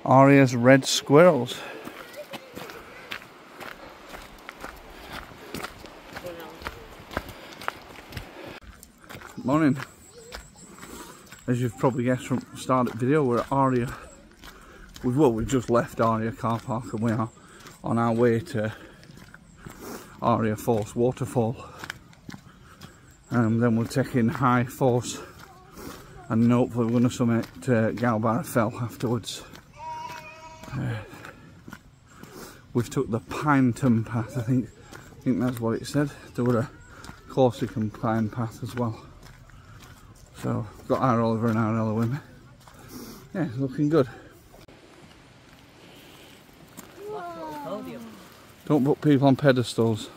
Aria's red squirrels. Morning. As you've probably guessed from the start of the video, we're at Aria. We've just left Aria car park and we are on our way to Aria Force waterfall. And then we'll take in High Force and hopefully we're going to summit Gowbarrow Fell afterwards. We've took the Pineton path, I think that's what it said. There were a Corsican pine path as well. So got our Oliver and our Ella with me. Yeah, looking good. Don't put people on pedestals.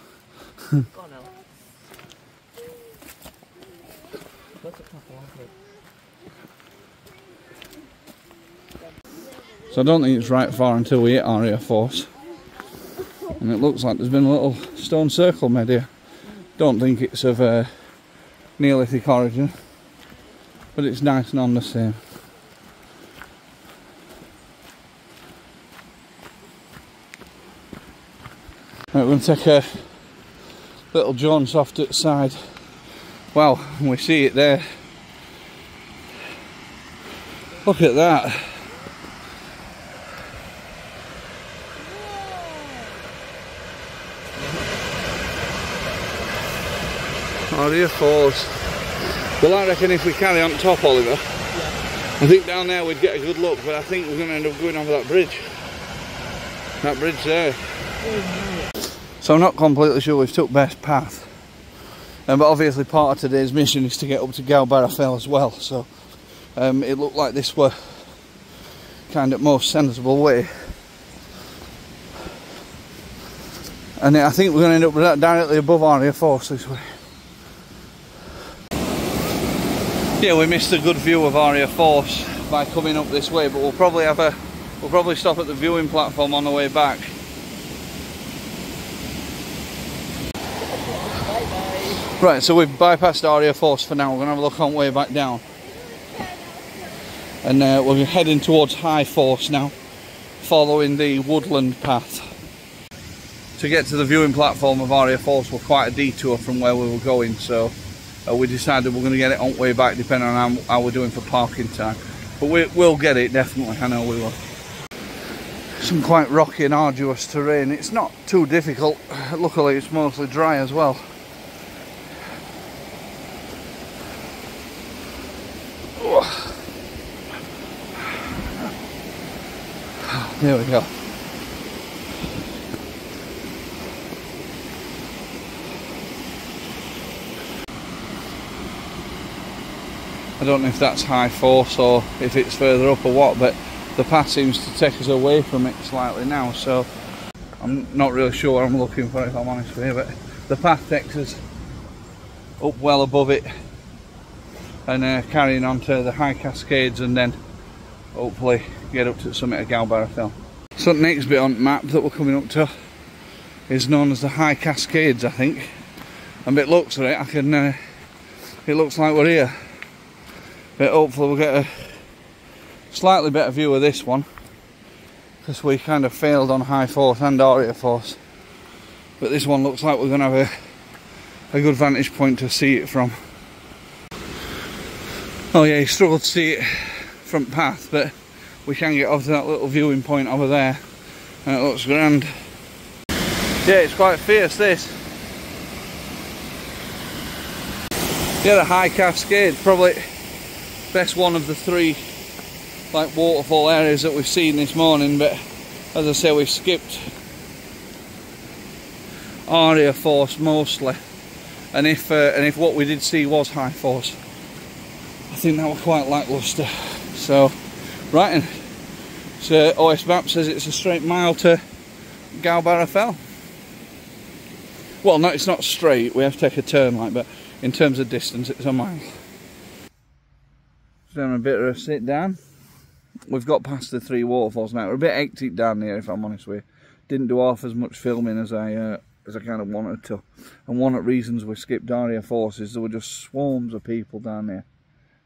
So I don't think it's right far until we hit Aria Force. And it looks like there's been a little stone circle made here. Don't think it's of Neolithic origin, but it's nice and on the same. Right, we're going to take a little jaunt off to the side. Wow, we see it there. Look at that. Aria Falls. Well, I reckon if we carry on top, Oliver, I think down there we'd get a good look, but I think we're going to end up going over that bridge. That bridge there. So I'm not completely sure we've took best path. But obviously part of today's mission is to get up to Gowbarrow Fell as well, so it looked like this were kind of most sensible way. And I think we're going to end up directly above Aria Force this way. Yeah, we missed a good view of Aria Force by coming up this way, but we'll probably stop at the viewing platform on the way back. Right, so we've bypassed Aria Force for now. We're going to have a look on the way back down. And we're heading towards High Force now, following the woodland path. To get to the viewing platform of Aria Force was quite a detour from where we were going, so we decided we're going to get it on the way back depending on how we're doing for parking time. But we'll get it, definitely, I know we will. Some quite rocky and arduous terrain. It's not too difficult, luckily it's mostly dry as well. There we go. I don't know if that's High Force or if it's further up or what, but the path seems to take us away from it slightly now, so I'm not really sure what I'm looking for, if I'm honest with you, but the path takes us up well above it and carrying on to the high cascades and then hopefully get up to the summit of Gowbarrow Fell. So the next bit on the map that we're coming up to is known as the High Cascades, I think. And it looks at it, it looks like we're here. But hopefully we'll get a slightly better view of this one, because we kind of failed on High Force and Aria Force. But this one looks like we're going to have a good vantage point to see it from. Oh yeah, you struggle to see it front path, but we can get off to that little viewing point over there and it looks grand. Yeah, it's quite fierce, this. Yeah, the High Cascade, probably best one of the three like waterfall areas that we've seen this morning, but as I say, we've skipped Aria Force mostly, and if what we did see was High Force, I think that was quite lacklustre. So right, and so OS map says it's a straight mile to Gowbarrow Fell. Well, no, it's not straight, we have to take a turn like, but in terms of distance it's a mile. Just having a bit of a sit down. We've got past the three waterfalls now. We're a bit hectic down here, if I'm honest with you. Didn't do half as much filming as I kind of wanted to. And one of the reasons we skipped Aria Force is there were just swarms of people down there.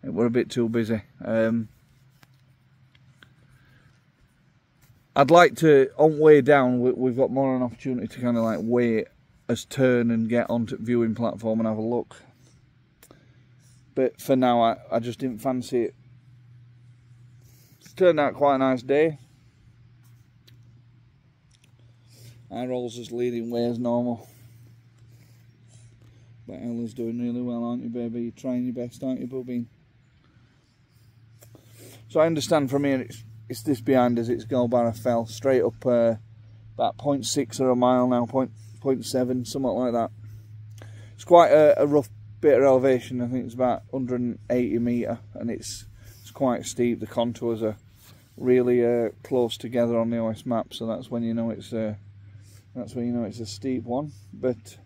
We're a bit too busy. I'd like to, on way down, we've got more of an opportunity to kind of like wait as turn and get onto the viewing platform and have a look. But for now, I just didn't fancy it. It's turned out quite a nice day. Our rolls is leading way as normal. But Ella's doing really well, aren't you, baby? You're trying your best, aren't you, Bubby? So I understand from here, it's this behind us, it's Gowbarrow Fell, straight up about 0.6 or a mile now, 0.7, something like that. It's quite a rough bit of elevation. I think it's about 180 metre, and it's quite steep. The contours are really close together on the OS map, so that's when you know it's a steep one. But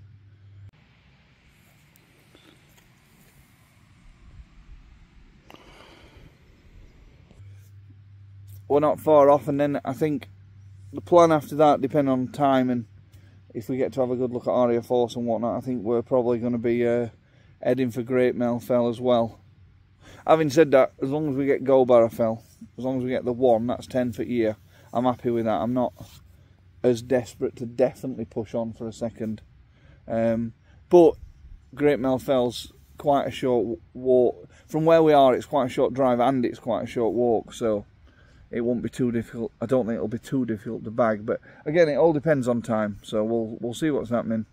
we're not far off, and then I think the plan after that, depending on time and if we get to have a good look at Area Force and whatnot, I think we're probably going to be heading for Great Mell Fell as well. Having said that, as long as we get Gowbarrow Fell, as long as we get the one, that's 10 for year, I'm happy with that. I'm not as desperate to definitely push on for a second. But Great Mell Fell's quite a short walk. From where we are, it's quite a short drive and it's quite a short walk, so it won't be too difficult. I don't think it'll be too difficult to bag, but again, it all depends on time, so we'll see what's happening.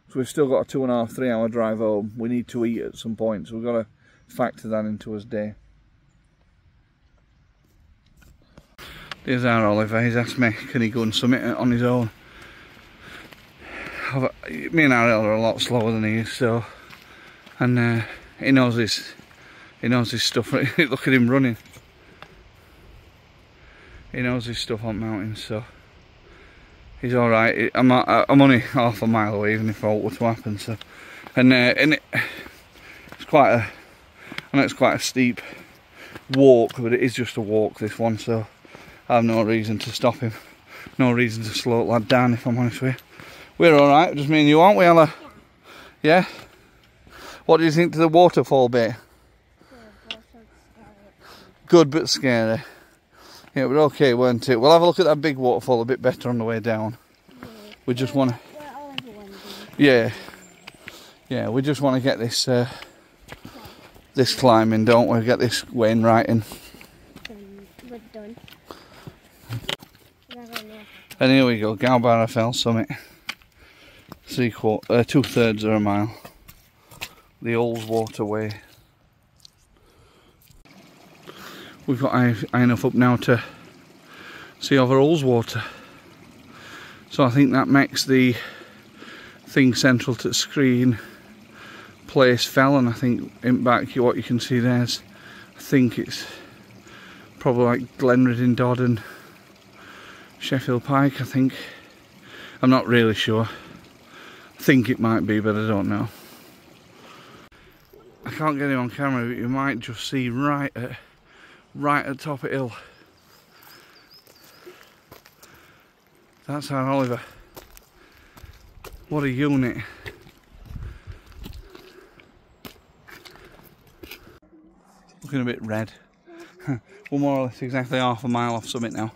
So we've still got a 2.5 to 3 hour drive home. We need to eat at some point, so we've got to factor that into his day. There's our Oliver. He's asked me, can he go and summit it on his own? Me and Ariel are a lot slower than he is, so, and he knows his stuff. Look at him running. He knows his stuff on mountains, so he's all right. I'm only half a mile away, even if all were to happen. So, and it's quite I know it's quite a steep walk, but it is just a walk, this one. So I have no reason to stop him, no reason to slow the lad down. If I'm honest with you, we're all right. Just me and you, aren't we, Ella? Yeah. What do you think to the waterfall bit? Good but scary. Yeah, we're okay, weren't it? We'll have a look at that big waterfall a bit better on the way down. We just want to... Yeah. Yeah, we just want to get this this climbing, don't we? Get this Wainwright in. We're done. And here we go, Gowbarrow Fell Summit. 2/3 of a mile. The Ullswater Way. We've got high enough up now to see over Ullswater. So I think that makes the thing central to the screen place Fell, and I think in back what you can see there's, I think it's probably like Glenriddin Dodd and Sheffield Pike, I think. I'm not really sure. I think it might be, but I don't know. I can't get him on camera, but you might just see right at the top of the hill. That's our Oliver. What a unit. Looking a bit red. We're more or less exactly half a mile off summit now.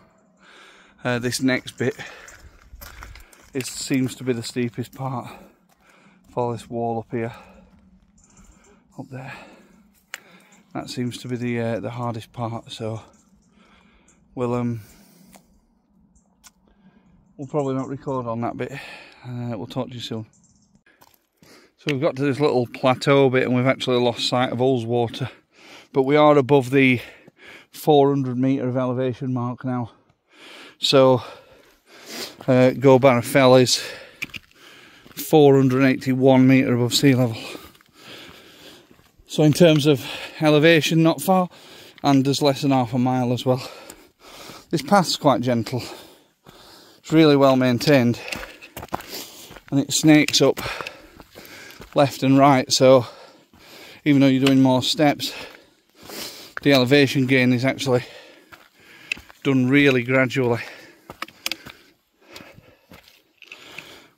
This next bit seems to be the steepest part for this wall up here. Up there. That seems to be the hardest part, so we'll probably not record on that bit. We'll talk to you soon. So we've got to this little plateau bit and we've actually lost sight of Ullswater, but we are above the 400 metre of elevation mark now. So Gowbarrow Fell is 481 metre above sea level. So in terms of elevation, not far, and there's less than half a mile as well. This path's quite gentle. It's really well maintained, and it snakes up left and right, so even though you're doing more steps, the elevation gain is actually done really gradually,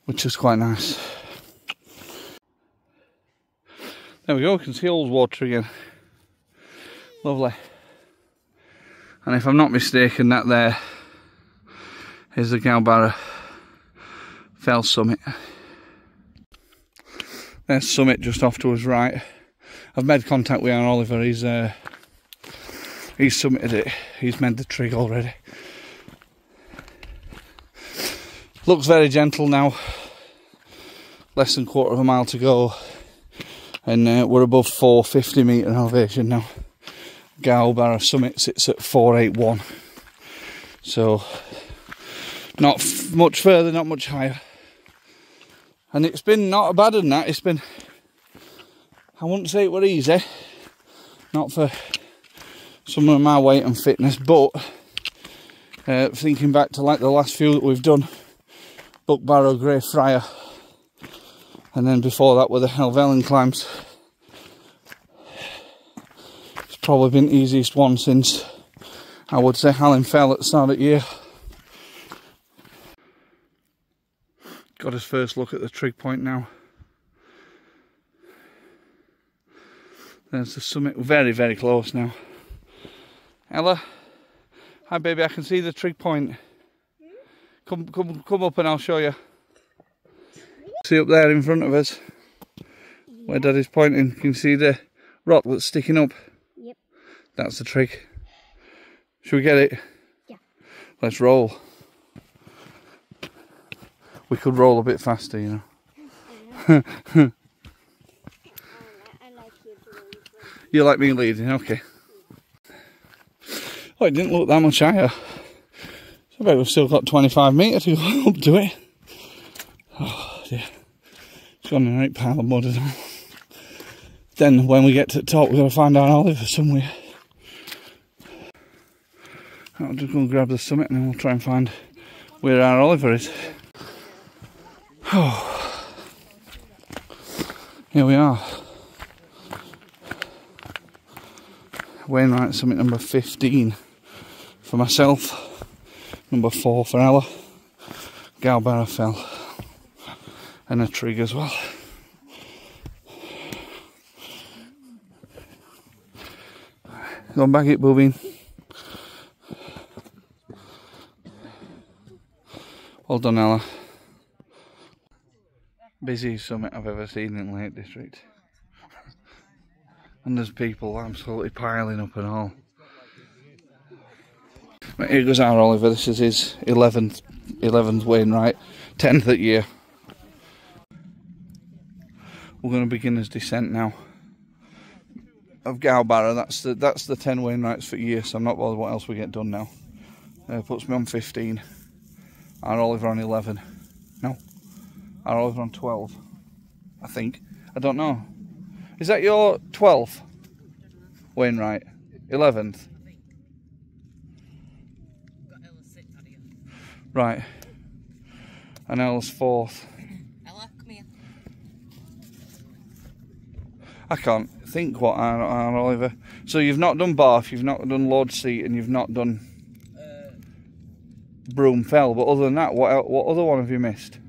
which is quite nice. There we go, you can see Ullswater again. Lovely. And if I'm not mistaken, that there Here's the Gowbarrow Fell summit. There's summit just off to his right. I've made contact with Aaron Oliver. He's summited it. He's made the trig already. Looks very gentle now. Less than a quarter of a mile to go, and we're above 450 metre elevation now. Gowbarrow summit sits at 481, so not much further, not much higher. And it's been not bad than that. It's been, I wouldn't say it were easy, not for someone of my weight and fitness, but thinking back to like the last few that we've done, Buckbarrow, Grey Friar, and then before that were the Helvellyn climbs. It's probably been the easiest one since, I would say, Hallam Fell at the start of the year. Got his first look at the trig point now. There's the summit, very, very close now. Ella, hi baby, I can see the trig point. Come up and I'll show you. See up there in front of us, where Daddy's pointing, can you see the rock that's sticking up? Yep. That's the trig. Should we get it? Yeah. Let's roll. We could roll a bit faster, you know. I like you to lead. You like me leading, okay. Oh, it didn't look that much higher. I bet we've still got 25 metres to go up to it. Oh dear. It's gone in a right pile of mud and all. Then when we get to the top, we've got to find our Oliver somewhere. I'll just go and grab the summit and then we'll try and find where our Oliver is. Oh. Here we are. Wainwright summit number 15 for myself. Number 4 for Ella. Gowbarrow Fell. And a trig as well. Go and bag it, Boobin. Well done, Ella. Busiest summit I've ever seen in Lake District. And there's people absolutely piling up and all. Right, here goes our Oliver. This is his 11th Wainwright, 10th at year. We're going to begin his descent now of Gowbarrow. That's the 10 Wainwrights for year, so I'm not bothered what else we get done now. Puts me on 15. Our Oliver on 11. No, our Oliver on 12. I think. I don't know. Is that your 12th Wainwright? 11th? Right. And Ella's 4th. Ella, come here. I can't think what our Oliver. So you've not done Bath, you've not done Lord Seat, and you've not done Broome Fell. But other than that, what other one have you missed?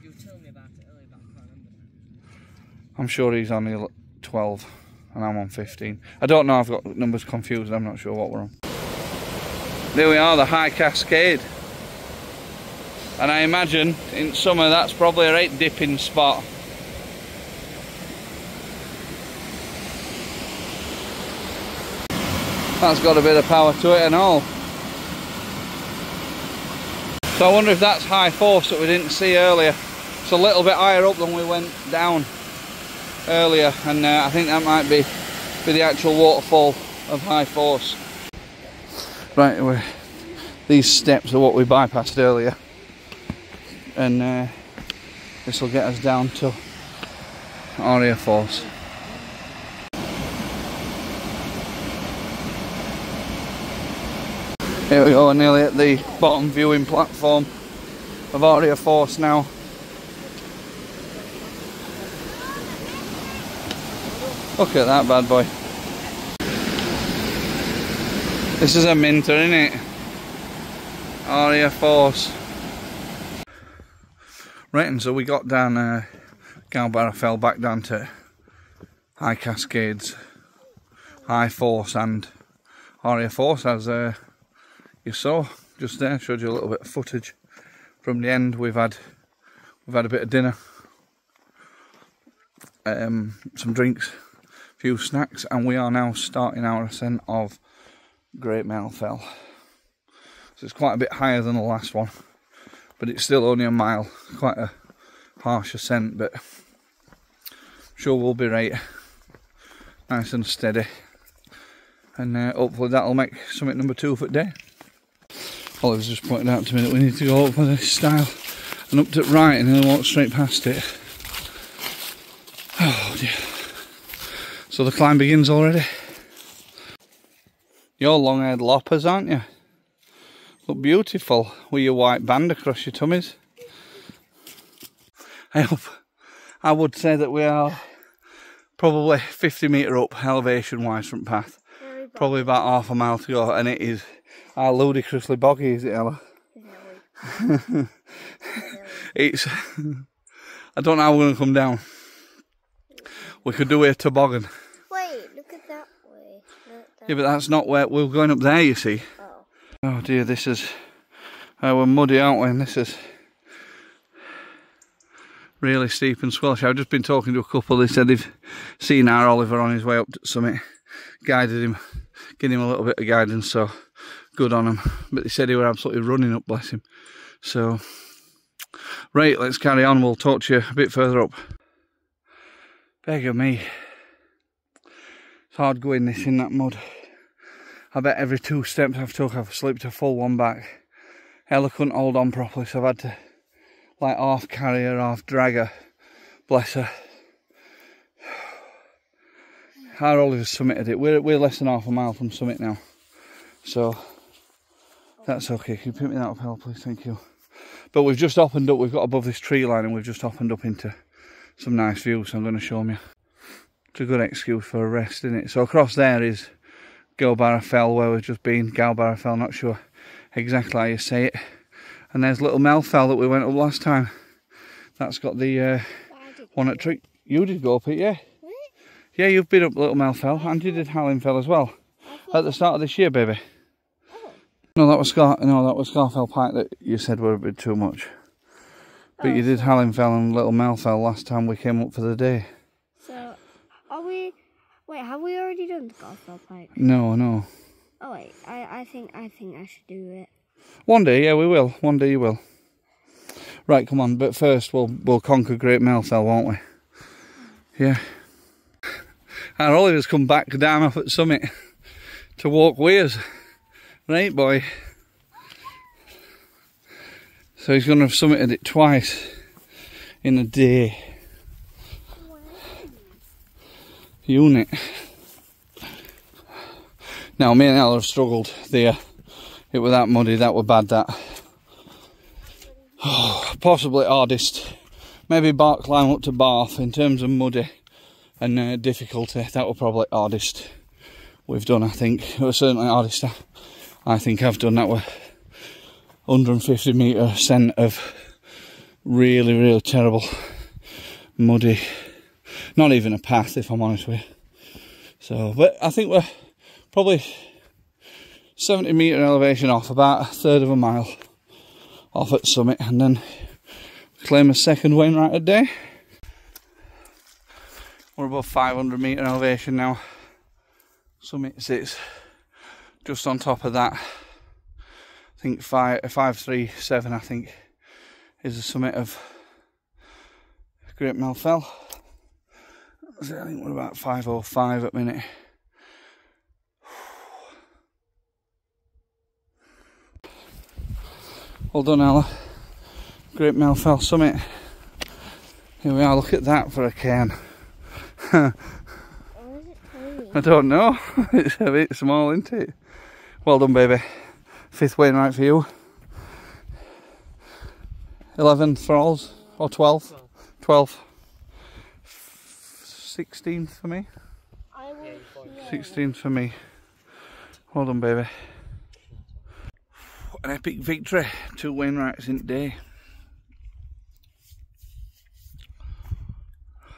You were telling me about it earlier, but I can't remember. I'm sure he's on 12, and I'm on 15. I don't know. I've got numbers confused. I'm not sure what we're on. There we are, the High Cascade. And I imagine in summer that's probably a right dipping spot. That's got a bit of power to it and all. So I wonder if that's high force that we didn't see earlier. It's a little bit higher up than we went down earlier, and I think that might be the actual waterfall of high force. Right, these steps are what we bypassed earlier. And this will get us down to Aria Force. Here we go, nearly at the bottom viewing platform of Aria Force now. Look at that bad boy. This is a minter, isn't it? Aria Force. Right, and so we got down Gowbarrow Fell back down to High Cascades, High Force and Aria Force, as you saw. just there. Showed you a little bit of footage from the end. We've had a bit of dinner, some drinks, a few snacks, and we are now starting our ascent of Great Mell Fell. So it's quite a bit higher than the last one, but it's still only a mile. Quite a harsh ascent, but I'm sure we'll be right. Nice and steady, and hopefully that'll make summit number 2 for the day. Oliver's just pointed out to me that we need to go up with this style and up to the right and then walk straight past it. Oh dear. So the climb begins already. You're long-haired loppers, aren't you? Look beautiful with your white band across your tummies. I would say that we are probably 50 metre up elevation wise from path. Probably about half a mile to go, and it is ludicrously boggy, is it, Ella? It's I don't know how we're going to come down. We could do a toboggan. Wait, look at that way. Yeah, but that's not where we're going up there, you see. Oh. Oh dear, this is we're muddy, aren't we? And this is really steep and squelchy. I've just been talking to a couple. They said they've seen our Oliver on his way up to the summit, guided him, giving him a little bit of guidance, so good on him. But they said he were absolutely running up, bless him. So, right, let's carry on. We'll talk to you a bit further up. Beggar me. It's hard going this in that mud. I bet every 2 steps I've took, I've slipped a full one back. Ella couldn't hold on properly, so I've had to like half carry her, half drag her. Bless her. Our Oliver's summited it. We're less than half a mile from summit now. So that's okay. Can you pick me that up, Ella, please? Thank you. But we've just opened up, we've got above this tree line and we've just opened up into some nice views, so I'm going to show you. It's a good excuse for a rest, isn't it? So across there is Gowbarrow Fell, where we've just been. Gowbarrow Fell, not sure exactly how you say it. And there's little Mell Fell that we went up last time. That's got the one at tree. You did go up it, yeah? What? Yeah, you've been up little Mell Fell, and you did Hallin Fell as well. At the start of this year, baby. Oh. No, that was Scarfell Pike that you said were a bit too much. But you did Hallin Fell and little Mell Fell last time we came up for the day. So, are we... Wait, have we already done the Scarfell Pike? No, no. Oh wait, I think I should do it. One day, yeah, we will. One day you will. Right, come on. But first, we'll conquer Great Mell Fell, won't we? Yeah. Our Oliver's come back down off at summit to walk with us. Right, boy. So he's going to have summited it twice in a day. Unit. Now, me and Ella have struggled there. It was that muddy, that were bad, that. Oh, possibly hardest. Maybe Bark climb up to Bath in terms of muddy and difficulty. That were probably hardest we've done, I think. It was certainly hardest I think I've done. That were 150 metre ascent of really, really terrible muddy. Not even a path, if I'm honest with you. So, but I think we're probably 70 metre elevation off, about a third of a mile off at summit, and then claim a second Wainwright a day. We're above 500 metre elevation now. Summit sits just on top of that. I think 537, I think, is the summit of Great Mell Fell. I think we're about 505 at the minute. Well done, Ella. Great Mell Fell summit. Here we are, look at that for a cairn. I don't know. It's a bit small, isn't it? Well done, baby. 5th Wainwright for you. 11th for alls, or 12th? 12th. 16th for me. 16th for me. Well done, baby. An epic victory. 2 Wainwrights in a day.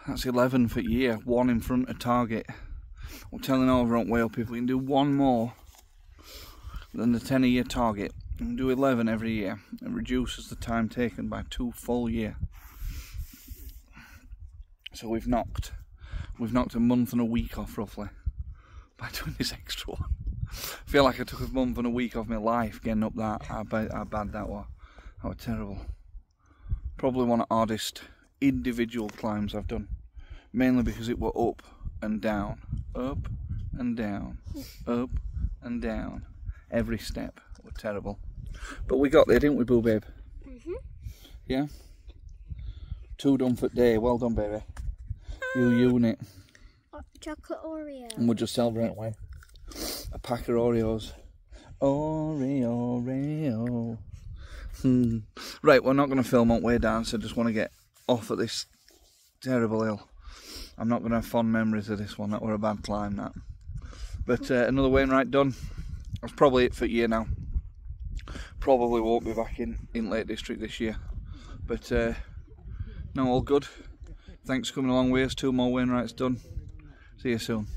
That's 11 for year. 1 in front of target. I'm telling over on Whale people, we can do 1 more than the 10 a year target. and do 11 every year. It reduces the time taken by 2 full years. So we've knocked a month and a week off roughly by doing this extra one. I feel like I took a month and a week off my life getting up that. How bad that was. That was terrible. Probably one of the hardest individual climbs I've done. Mainly because it were up and down. Up and down. Up and down. Every step were terrible. But we got there, didn't we, Boo Babe? Yeah? 2 done for the day. Well done, baby. You unit. Chocolate Oreo. And we'll just celebrate away. A pack of Oreos. Oreo. Right, we're not going to film on way down, so I just want to get off at this terrible hill. I'm not going to have fond memories of this one. That were a bad climb, that. But another Wainwright done. That's probably it for year now. Probably won't be back in Lake District this year. But no, all good. Thanks for coming along with us. 2 more Wainwrights done. See you soon.